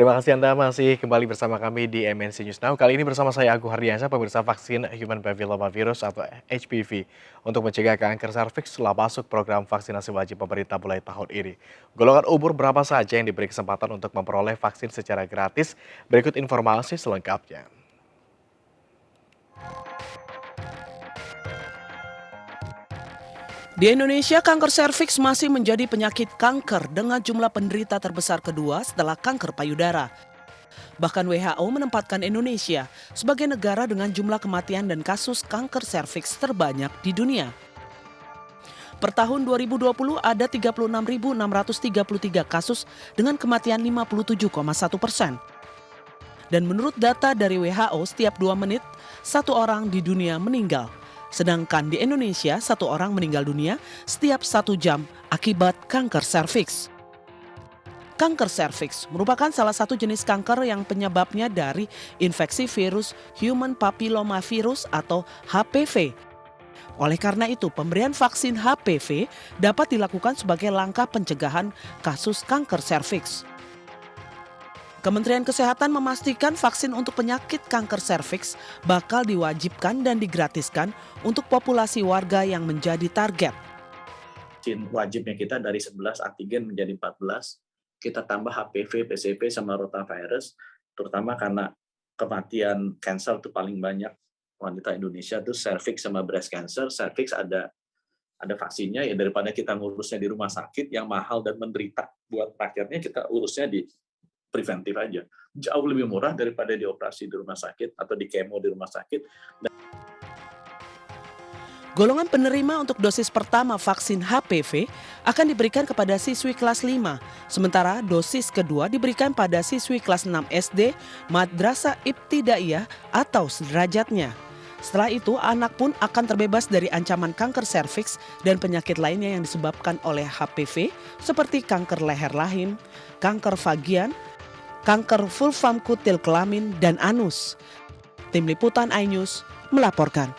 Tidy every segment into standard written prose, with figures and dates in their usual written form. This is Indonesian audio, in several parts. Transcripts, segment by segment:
Terima kasih Anda masih kembali bersama kami di MNC News Now. Kali ini bersama saya Agung Hardiansyah, pemirsa vaksin Human Papillomavirus atau HPV untuk mencegah kanker serviks setelah masuk program vaksinasi wajib pemerintah mulai tahun ini. Golongan umur berapa saja yang diberi kesempatan untuk memperoleh vaksin secara gratis? Berikut informasi selengkapnya. Di Indonesia, kanker serviks masih menjadi penyakit kanker dengan jumlah penderita terbesar kedua setelah kanker payudara. Bahkan WHO menempatkan Indonesia sebagai negara dengan jumlah kematian dan kasus kanker serviks terbanyak di dunia. Per tahun 2020 ada 36.633 kasus dengan kematian 57,1%. Dan menurut data dari WHO, setiap 2 menit, 1 orang di dunia meninggal. Sedangkan di Indonesia, 1 orang meninggal dunia setiap 1 jam akibat kanker serviks. Kanker serviks merupakan salah satu jenis kanker yang penyebabnya dari infeksi virus Human Papillomavirus atau HPV. Oleh karena itu, pemberian vaksin HPV dapat dilakukan sebagai langkah pencegahan kasus kanker serviks. Kementerian Kesehatan memastikan vaksin untuk penyakit kanker serviks bakal diwajibkan dan digratiskan untuk populasi warga yang menjadi target. Vaksin wajibnya kita dari 11 antigen menjadi 14, kita tambah HPV, PCV, sama rotavirus, terutama karena kematian kanker itu paling banyak wanita Indonesia itu cervix sama breast cancer. Cervix ada vaksinnya, ya daripada kita ngurusnya di rumah sakit yang mahal dan menderita buat rakyatnya, kita urusnya di preventif aja. Jauh lebih murah daripada dioperasi di rumah sakit atau di kemo di rumah sakit. Golongan penerima untuk dosis pertama vaksin HPV akan diberikan kepada siswi kelas 5, sementara dosis kedua diberikan pada siswi kelas 6 SD, Madrasah Ibtidaiyah atau sederajatnya. Setelah itu, anak pun akan terbebas dari ancaman kanker serviks dan penyakit lainnya yang disebabkan oleh HPV seperti kanker leher rahim, kanker vagian, kanker vulvam kutil kelamin, dan anus. Tim Liputan iNews melaporkan.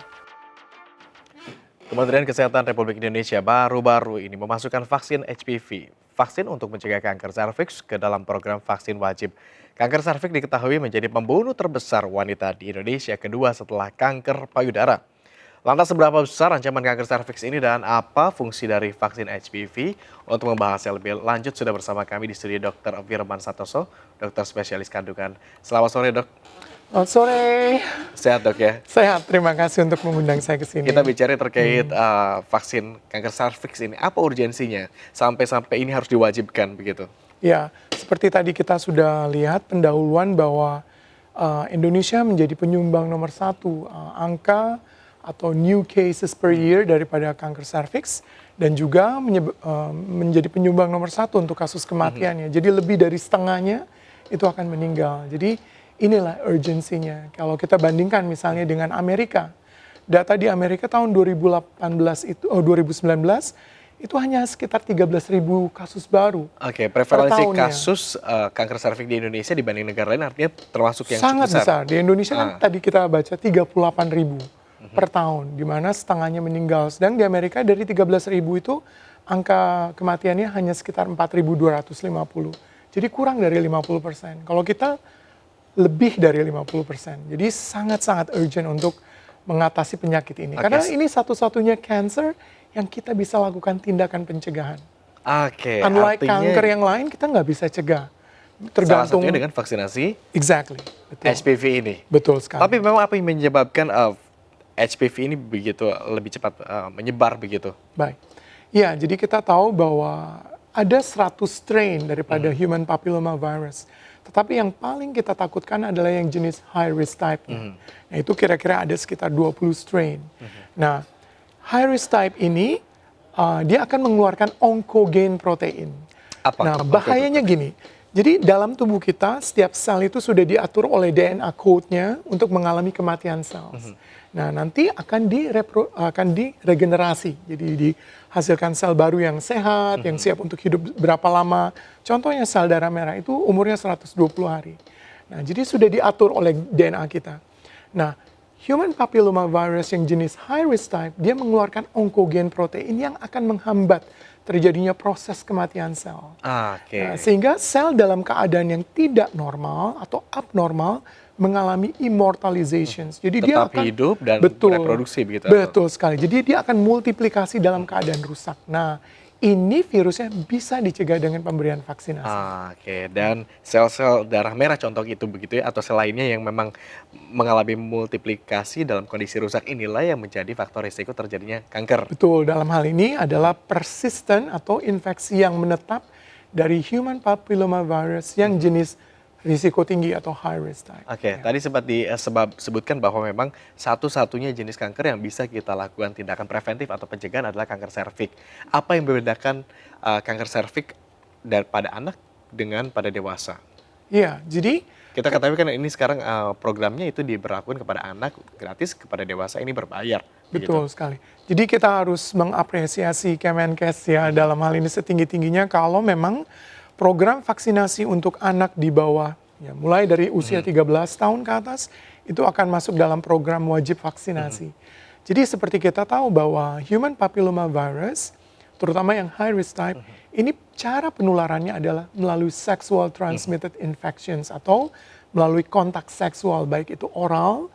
Kementerian Kesehatan Republik Indonesia baru-baru ini memasukkan vaksin HPV, vaksin untuk mencegah kanker serviks ke dalam program vaksin wajib. Kanker serviks diketahui menjadi pembunuh terbesar wanita di Indonesia kedua setelah kanker payudara. Lantas seberapa besar ancaman kanker serviks ini dan apa fungsi dari vaksin HPV? Untuk membahasnya lebih lanjut sudah bersama kami di studio Dr. Firman Santoso, dokter spesialis kandungan. Selamat sore, Dok. Selamat sore. Sehat, Dok, ya? Sehat, terima kasih untuk mengundang saya ke sini. Kita bicara terkait vaksin kanker serviks ini. Apa urgensinya sampai ini harus diwajibkan begitu? Ya, seperti tadi kita sudah lihat pendahuluan bahwa Indonesia menjadi penyumbang nomor 1 angka atau new cases per year daripada kanker serviks dan juga menjadi penyumbang nomor 1 untuk kasus kematiannya. Jadi lebih dari setengahnya itu akan meninggal. Jadi inilah urgensinya. Kalau kita bandingkan misalnya dengan Amerika, data di Amerika tahun 2019 itu hanya sekitar 13.000 kasus baru. Oke, prevalensi kasus kanker serviks di Indonesia dibanding negara lain artinya termasuk yang sangat cukup besar. Di Indonesia kan tadi kita baca 38.000 per tahun, di mana setengahnya meninggal. Sedang di Amerika dari 13.000 itu angka kematiannya hanya sekitar 4.250. Jadi kurang dari 50%. Kalau kita lebih dari 50%. Jadi sangat-sangat urgent untuk mengatasi penyakit ini. Karena ini satu-satunya cancer yang kita bisa lakukan tindakan pencegahan. Unlike kanker yang lain, kita nggak bisa cegah. Salah Tergantung satunya dengan vaksinasi betul. HPV ini. Betul sekali. Tapi memang apa yang menyebabkan HPV ini begitu lebih cepat menyebar begitu? Baik. Ya, jadi kita tahu bahwa ada 100 strain daripada human papillomavirus. Tetapi yang paling kita takutkan adalah yang jenis high risk type. Nah, itu kira-kira ada sekitar 20 strain. Nah, high risk type ini dia akan mengeluarkan oncogenes protein. Nah, bahayanya gini. Jadi dalam tubuh kita setiap sel itu sudah diatur oleh DNA code-nya untuk mengalami kematian sel. Nah, nanti akan diregenerasi. Jadi dihasilkan sel baru yang sehat, yang siap untuk hidup berapa lama. Contohnya sel darah merah itu umurnya 120 hari. Nah, jadi sudah diatur oleh DNA kita. Nah, Human papilloma virus yang jenis high risk type, dia mengeluarkan onkogen protein yang akan menghambat terjadinya proses kematian sel. Oke. Nah, sehingga sel dalam keadaan yang tidak normal atau abnormal mengalami immortalization. Jadi dia Tetap akan hidup dan betul, bereproduksi begitu. Betul sekali. Jadi dia akan multiplikasi dalam keadaan rusak. Nah, ini virusnya bisa dicegah dengan pemberian vaksinasi. Oke, dan sel-sel darah merah contoh itu begitu ya, atau sel lainnya yang memang mengalami multiplikasi dalam kondisi rusak inilah yang menjadi faktor risiko terjadinya kanker. Betul, dalam hal ini adalah persisten atau infeksi yang menetap dari human papilloma virus yang jenis risiko tinggi atau high risk type. Oke, tadi sempat disebutkan bahwa memang satu-satunya jenis kanker yang bisa kita lakukan tindakan preventif atau pencegahan adalah kanker serviks. Apa yang membedakan kanker serviks pada anak dengan pada dewasa? Iya, jadi Kita ketahui kan ini sekarang programnya itu diberlakukan kepada anak gratis, kepada dewasa ini berbayar. betul sekali. Jadi kita harus mengapresiasi Kemenkes ya dalam hal ini setinggi-tingginya kalau memang program vaksinasi untuk anak di bawah, ya, mulai dari usia 13 tahun ke atas, itu akan masuk dalam program wajib vaksinasi. Jadi seperti kita tahu bahwa human papilloma virus, terutama yang high risk type, ini cara penularannya adalah melalui sexual transmitted infections atau melalui kontak seksual, baik itu oral,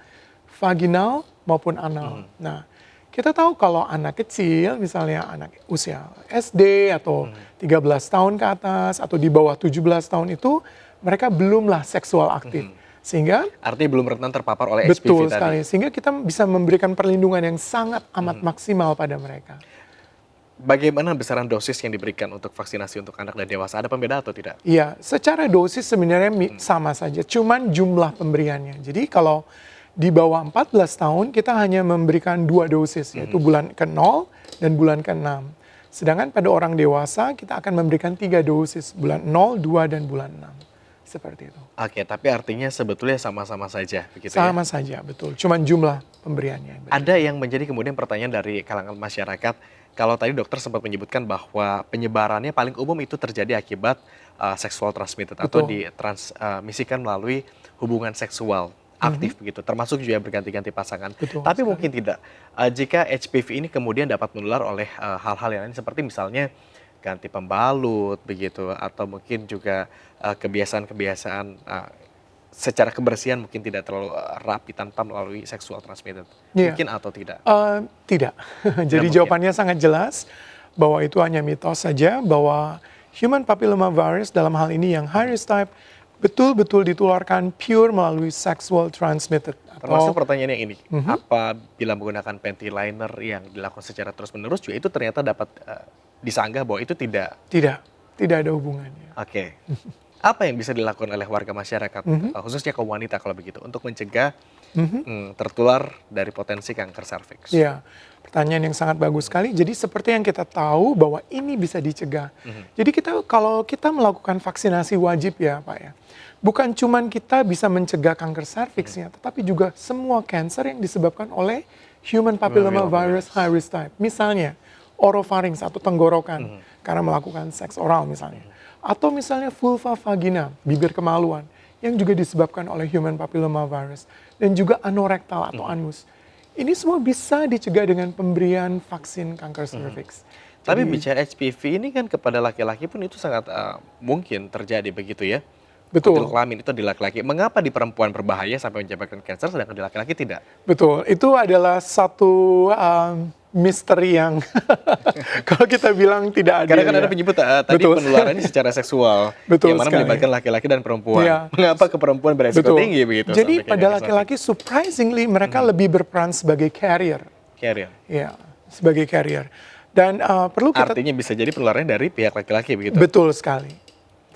vaginal, maupun anal. Nah, kita tahu kalau anak kecil, misalnya anak usia SD atau 13 tahun ke atas atau di bawah 17 tahun itu, mereka belumlah seksual aktif. Sehingga Artinya belum rentan terpapar oleh betul HPV sekali, tadi. sehingga kita bisa memberikan perlindungan yang sangat amat maksimal pada mereka. Bagaimana besaran dosis yang diberikan untuk vaksinasi untuk anak dan dewasa? Ada pembeda atau tidak? Iya, secara dosis sebenarnya sama saja, cuman jumlah pemberiannya. Jadi kalau di bawah 14 tahun kita hanya memberikan 2 dosis, yaitu bulan ke-0 dan bulan ke-6. Sedangkan pada orang dewasa kita akan memberikan 3 dosis, bulan 0, 2, dan bulan 6. Seperti itu. Oke, tapi artinya sebetulnya sama-sama saja begitu ya? Sama saja, betul. Cuman jumlah pemberiannya yang beda. Ada yang menjadi kemudian pertanyaan dari kalangan masyarakat, kalau tadi dokter sempat menyebutkan bahwa penyebarannya paling umum itu terjadi akibat sexual transmitted atau Betul. ditransmisikan melalui hubungan seksual aktif begitu, termasuk juga berganti-ganti pasangan. Betul Tapi sekali. mungkin tidak, jika HPV ini kemudian dapat menular oleh hal-hal yang lain seperti misalnya ganti pembalut begitu, atau mungkin juga kebiasaan-kebiasaan secara kebersihan mungkin tidak terlalu rapi tanpa melalui sexual transmitted. Iya. Mungkin atau tidak? Tidak. Jadi mungkin. jawabannya sangat jelas bahwa itu hanya mitos saja, bahwa human papilloma virus dalam hal ini yang high risk type betul-betul ditularkan pure melalui sexual transmitted. Termasuk pertanyaan yang ini, apabila menggunakan panty liner yang dilakukan secara terus-menerus juga itu ternyata dapat disanggah bahwa itu tidak. Tidak ada hubungannya. Oke. Apa yang bisa dilakukan oleh warga masyarakat, khususnya kaum wanita kalau begitu, untuk mencegah tertular dari potensi kanker serviks? Ya, pertanyaan yang sangat bagus sekali. Jadi seperti yang kita tahu bahwa ini bisa dicegah. Jadi kalau kita melakukan vaksinasi wajib ya Pak ya, bukan cuman kita bisa mencegah kanker serviksnya, tetapi juga semua kanker yang disebabkan oleh human papilloma virus high risk type. Misalnya orofaring atau tenggorokan karena melakukan seks oral misalnya. Atau misalnya vulva vagina, bibir kemaluan, yang juga disebabkan oleh human papilloma virus. Dan juga anorektal atau anus. Ini semua bisa dicegah dengan pemberian vaksin kanker serviks. Tapi Jadi, bicara HPV ini kan kepada laki-laki pun itu sangat mungkin terjadi begitu ya? betul, Kutil kelamin itu di laki-laki. Mengapa di perempuan berbahaya sampai menyebabkan kanker sedangkan di laki-laki tidak? betul. Itu adalah satu misteri yang kalau kita bilang tidak ada. Karena kan ya. ada penyebut tadi Betul. penularannya secara seksual, Betul yang mana sekali. melibatkan laki-laki dan perempuan. Iya. Mengapa ke perempuan beresiko Betul. tinggi begitu? Jadi sampai pada kanker laki-laki surprisingly mereka lebih berperan sebagai carrier. carrier? Ya, sebagai carrier. Dan perlu kita Artinya bisa jadi penularannya dari pihak laki-laki begitu? betul sekali.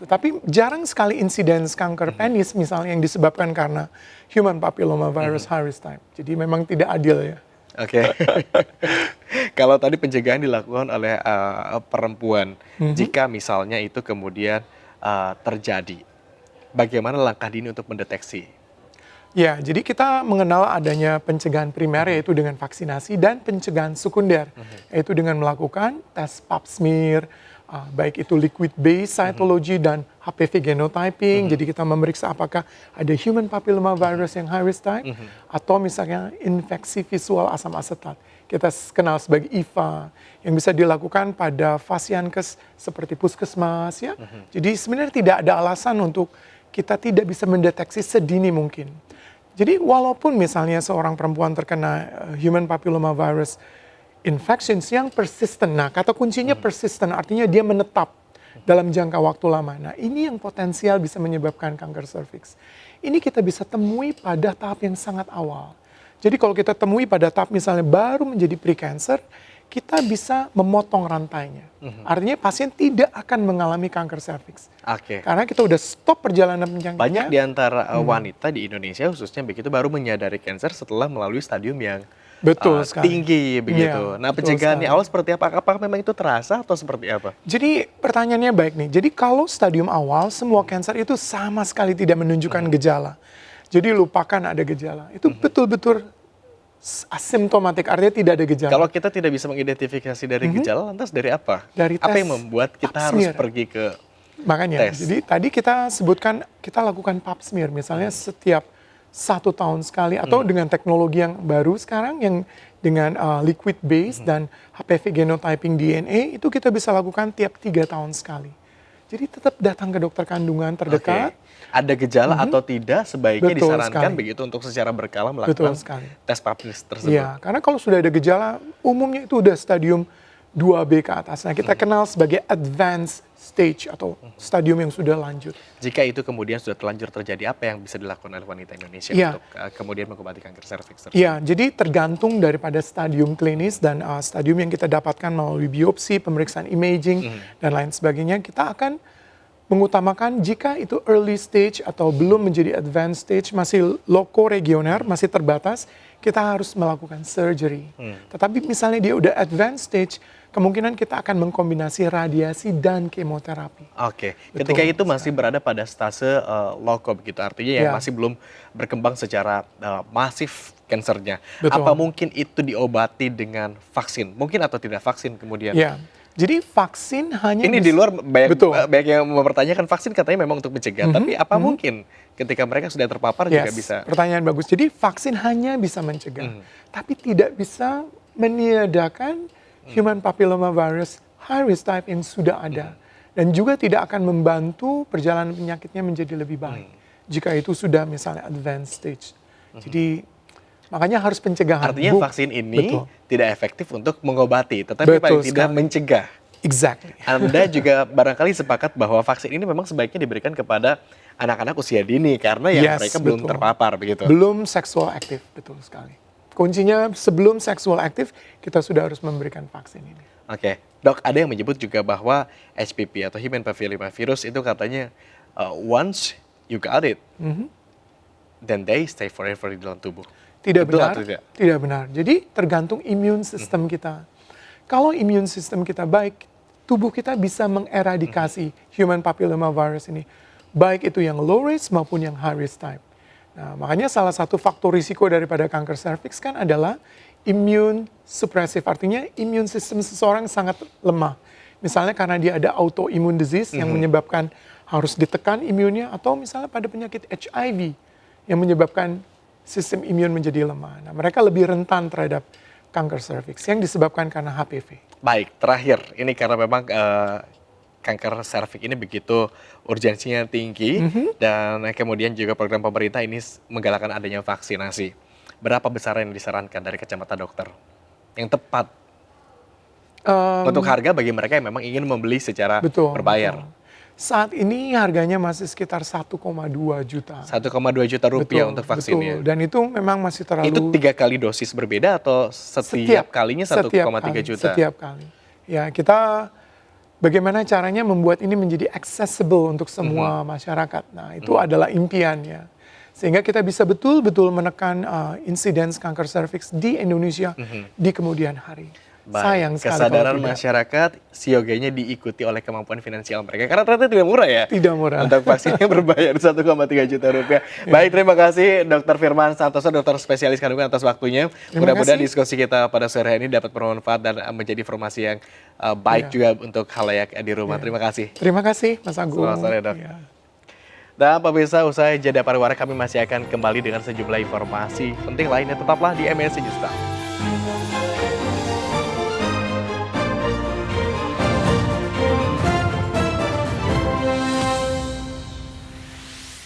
Tetapi jarang sekali insiden kanker penis misalnya yang disebabkan karena human papilloma virus high risk type. Jadi memang tidak adil ya. Oke. Kalau tadi pencegahan dilakukan oleh perempuan, jika misalnya itu kemudian terjadi, bagaimana langkah dini untuk mendeteksi? Ya, jadi kita mengenal adanya pencegahan primer yaitu dengan vaksinasi dan pencegahan sekunder yaitu dengan melakukan tes pap smear baik itu liquid based cytology dan HPV genotyping. Jadi kita memeriksa apakah ada human papilloma virus yang high risk type atau misalnya infeksi visual asam asetat. Kita kenal sebagai IVA yang bisa dilakukan pada fasiankes seperti puskesmas ya. Jadi sebenarnya tidak ada alasan untuk kita tidak bisa mendeteksi sedini mungkin. Jadi walaupun misalnya seorang perempuan terkena human papilloma virus infections yang persisten, nah kata kuncinya persisten artinya dia menetap dalam jangka waktu lama. Nah ini yang potensial bisa menyebabkan kanker serviks. Ini kita bisa temui pada tahap yang sangat awal. Jadi kalau kita temui pada tahap misalnya baru menjadi precancer, kita bisa memotong rantainya. Artinya pasien tidak akan mengalami kanker serviks. Oke. Karena kita udah stop perjalanan penyakitnya. Banyak di antara wanita di Indonesia khususnya begitu baru menyadari kanker setelah melalui stadium yang Betul sekali. tinggi begitu. Iya, Nah betul pencegahannya sekali. awal seperti apa? Apakah memang itu terasa atau seperti apa? Jadi pertanyaannya baik nih. Jadi kalau stadium awal semua kanker itu sama sekali tidak menunjukkan gejala. Jadi lupakan ada gejala. Itu betul-betul asimptomatik, artinya tidak ada gejala. Kalau kita tidak bisa mengidentifikasi dari gejala, lantas dari apa? Dari Apa tes yang membuat kita pap harus smear. pergi ke Makanya, tes? jadi tadi kita sebutkan kita lakukan pap smear, misalnya setiap 1 tahun sekali, atau dengan teknologi yang baru sekarang yang dengan liquid base dan HPV genotyping DNA itu kita bisa lakukan tiap 3 tahun sekali. Jadi tetap datang ke dokter kandungan terdekat. Oke. Ada gejala atau tidak sebaiknya Betul disarankan sekali. begitu untuk secara berkala Betul melakukan sekali. tes pap smear tersebut. Iya, karena kalau sudah ada gejala, umumnya itu udah stadium 2B ke atas. Nah, kita kenal sebagai advanced stage atau stadium yang sudah lanjut. Jika itu kemudian sudah terlanjur terjadi, apa yang bisa dilakukan oleh wanita Indonesia Iya. untuk kemudian mengobati kanker serviks tersebut? Iya, jadi tergantung daripada stadium klinis dan stadium yang kita dapatkan melalui biopsi, pemeriksaan imaging, dan lain sebagainya, kita akan mengutamakan jika itu early stage atau belum menjadi advanced stage, masih loco-regioner, masih terbatas, kita harus melakukan surgery. Tetapi misalnya dia udah advanced stage, kemungkinan kita akan mengkombinasi radiasi dan kemoterapi. Oke, Betul, ketika itu masih berada pada stase loco begitu, artinya yang Ya. masih belum berkembang secara masif kansernya. Betul. Apa mungkin itu diobati dengan vaksin? Mungkin atau tidak vaksin kemudian? Ya, jadi vaksin hanya Ini di luar Betul. banyak yang mempertanyakan vaksin katanya memang untuk mencegah, tapi apa mungkin ketika mereka sudah terpapar juga Yes, bisa? pertanyaan bagus. Jadi vaksin hanya bisa mencegah, tapi tidak bisa meniadakan human papilloma virus high risk type yang sudah ada. Dan juga tidak akan membantu perjalanan penyakitnya menjadi lebih baik jika itu sudah misalnya advanced stage. Jadi makanya harus pencegahan. Artinya vaksin ini Betul. tidak efektif untuk mengobati, tetapi Betul paling tidak sekali. mencegah. Exactly. Anda juga barangkali sepakat bahwa vaksin ini memang sebaiknya diberikan kepada anak-anak usia dini karena ya Yes, mereka belum betul. terpapar begitu. Belum seksual aktif, betul sekali. Kuncinya sebelum seksual aktif, kita sudah harus memberikan vaksin ini. Oke, dok, ada yang menyebut juga bahwa HPV atau human papilloma virus itu katanya once you got it, then they stay forever di dalam tubuh. Tidak Betul benar, atau tidak? tidak benar. Jadi tergantung immune system kita. Kalau immune system kita baik, tubuh kita bisa mengeradikasi human papilloma virus ini. Baik itu yang low risk maupun yang high risk type. Nah, makanya salah satu faktor risiko daripada kanker serviks kan adalah immune suppressive. Artinya immune system seseorang sangat lemah. Misalnya karena dia ada autoimmune disease yang menyebabkan harus ditekan imunnya, atau misalnya pada penyakit HIV yang menyebabkan sistem imun menjadi lemah. Nah, mereka lebih rentan terhadap kanker serviks yang disebabkan karena HPV. Baik, terakhir ini karena memang kanker serviks ini begitu urgensinya tinggi dan kemudian juga program pemerintah ini menggalakkan adanya vaksinasi. Berapa besar yang disarankan dari kacamata dokter yang tepat untuk harga bagi mereka yang memang ingin membeli secara Betul. berbayar? Betul. Saat ini harganya masih sekitar 1,2 juta. 1,2 juta rupiah Betul, untuk vaksinnya. betul. Dan itu memang masih terlalu... Itu 3 kali dosis berbeda atau setiap kalinya 1,3 juta? Setiap kali. Ya, kita bagaimana caranya membuat ini menjadi accessible untuk semua masyarakat. Nah, itu adalah impiannya. Sehingga kita bisa betul-betul menekan insiden kanker serviks di Indonesia di kemudian hari. Sayang sekali kesadaran kalau tidak. masyarakat sioganya diikuti oleh kemampuan finansial mereka. Karena ternyata tidak murah ya. Tidak murah. Untuk vaksinnya berbayar 1,3 juta rupiah. Baik, terima kasih Dr. Firman Santoso, dokter spesialis kandungan atas waktunya. Terima Mudah-mudahan kasih. diskusi kita pada sore hari ini dapat bermanfaat dan menjadi informasi yang baik Iya. juga untuk khalayak di rumah. Iya. Terima kasih. Terima kasih Mas Agung. Selamat sore, Dok. Iya. Dan pemirsa, usai jeda pariwara kami masih akan kembali dengan sejumlah informasi penting lainnya. Tetaplah di MNC News Now.